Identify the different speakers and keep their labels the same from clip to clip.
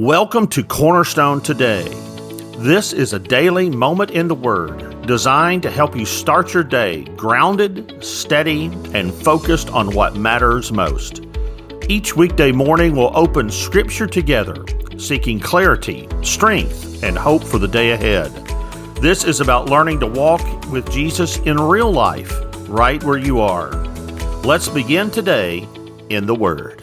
Speaker 1: Welcome to Cornerstone Today. This is a daily moment in the Word designed to help you start your day grounded, steady, and focused on what matters most. Each weekday morning we'll open Scripture together, seeking clarity, strength, and hope for the day ahead. This is about learning to walk with Jesus in real life, right where you are. Let's begin today in the Word.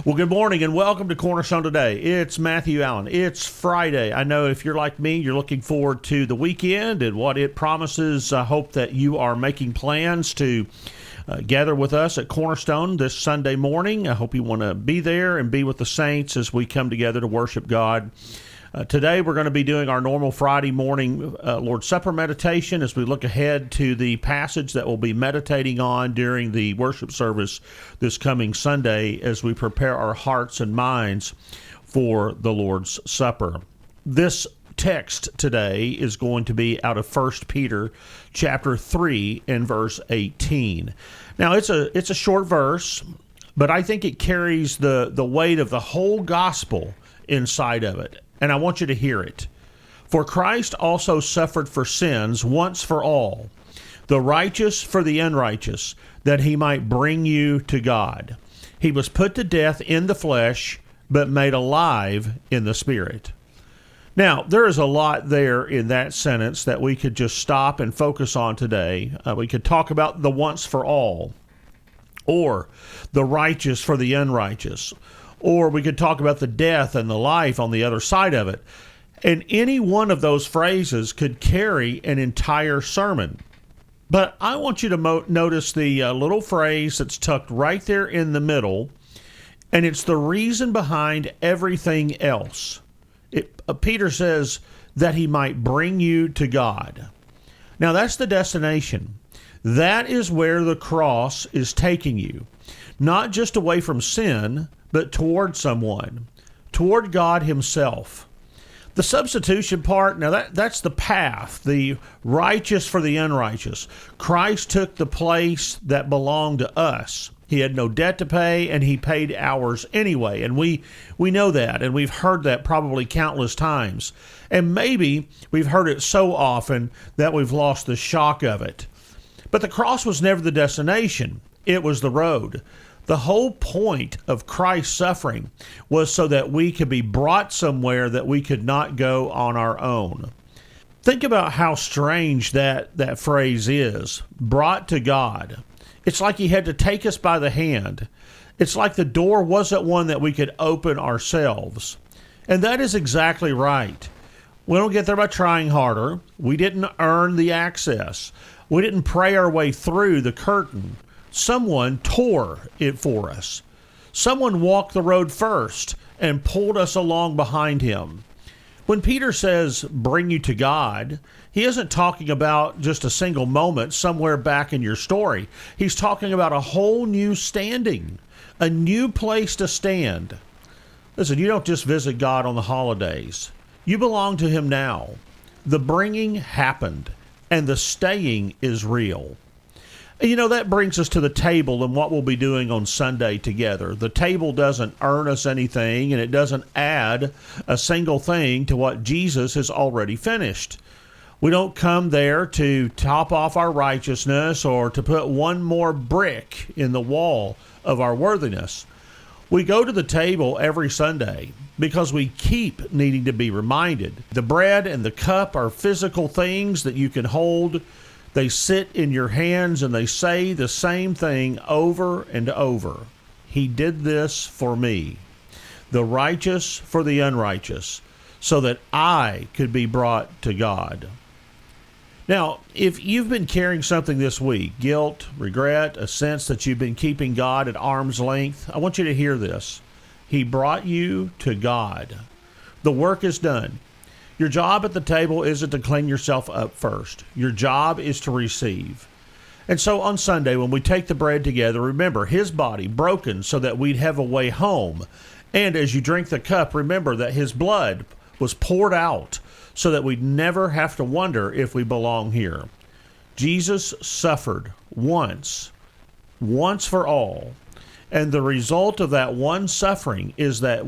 Speaker 1: Well, good morning and welcome to Cornerstone Today. It's Matthew Allen. It's Friday. I know if you're like me, you're looking forward to the weekend and what it promises. I hope that you are making plans to gather with us at Cornerstone this Sunday morning. I hope you want to be there and be with the saints as we come together to worship God. Today we're going to be doing our normal Friday morning Lord's Supper meditation as we look ahead to the passage that we'll be meditating on during the worship service this coming Sunday as we prepare our hearts and minds for the Lord's Supper. This text today is going to be out of 1 Peter chapter 3 and verse 18. Now it's a short verse, but I think it carries the weight of the whole gospel inside of it. And I want you to hear it. For Christ also suffered for sins once for all, the righteous for the unrighteous, that he might bring you to God. He was put to death in the flesh, but made alive in the spirit. Now, there is a lot there in that sentence that we could just stop and focus on today. We could talk about the once for all, or the righteous for the unrighteous, or we could talk about the death and the life on the other side of it. And any one of those phrases could carry an entire sermon. But I want you to notice the little phrase that's tucked right there in the middle, and it's the reason behind everything else. Peter says that he might bring you to God. Now that's the destination. That is where the cross is taking you. Not just away from sin, but toward someone, toward God himself. The substitution part, now that's the path, the righteous for the unrighteous. Christ took the place that belonged to us. He had no debt to pay, and he paid ours anyway. And we know that, and we've heard that probably countless times. And maybe we've heard it so often that we've lost the shock of it. But the cross was never the destination. It was the road. The whole point of Christ's suffering was so that we could be brought somewhere that we could not go on our own. Think about how strange that phrase is, brought to God. It's like he had to take us by the hand. It's like the door wasn't one that we could open ourselves. And that is exactly right. We don't get there by trying harder. We didn't earn the access. We didn't pray our way through the curtain. Someone tore it for us. Someone walked the road first and pulled us along behind him. When Peter says, bring you to God, he isn't talking about just a single moment somewhere back in your story. He's talking about a whole new standing, a new place to stand. Listen, you don't just visit God on the holidays. You belong to him now. The bringing happened, and the staying is real. You know, that brings us to the table and what we'll be doing on Sunday together. The table doesn't earn us anything, and it doesn't add a single thing to what Jesus has already finished. We don't come there to top off our righteousness or to put one more brick in the wall of our worthiness. We go to the table every Sunday because we keep needing to be reminded. The bread and the cup are physical things that you can hold. They sit in your hands and they say the same thing over and over. He did this for me, the righteous for the unrighteous, so that I could be brought to God. Now, if you've been carrying something this week, guilt, regret, a sense that you've been keeping God at arm's length, I want you to hear this. He brought you to God. The work is done. Your job at the table isn't to clean yourself up first. Your job is to receive. And so on Sunday, when we take the bread together, remember his body broken so that we'd have a way home. And as you drink the cup, remember that his blood was poured out so that we'd never have to wonder if we belong here. Jesus suffered once for all, And the result of that one suffering is that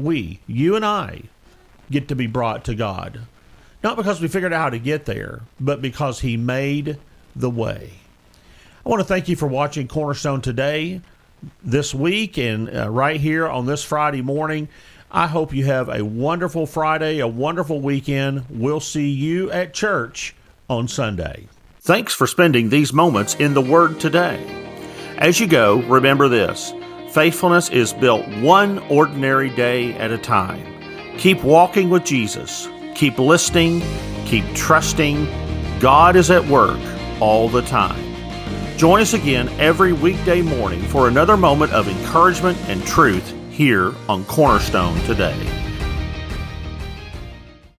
Speaker 1: you and I, get to be brought to God. Not because we figured out how to get there, but because he made the way. I want to thank you for watching Cornerstone today, this week, and right here on this Friday morning. I hope you have a wonderful Friday, a wonderful weekend. We'll see you at church on Sunday. Thanks for spending these moments in the Word today. As you go, remember this: faithfulness is built one ordinary day at a time. Keep walking with Jesus. Keep listening. Keep trusting. God is at work all the time. Join us again every weekday morning for another moment of encouragement and truth here on Cornerstone Today.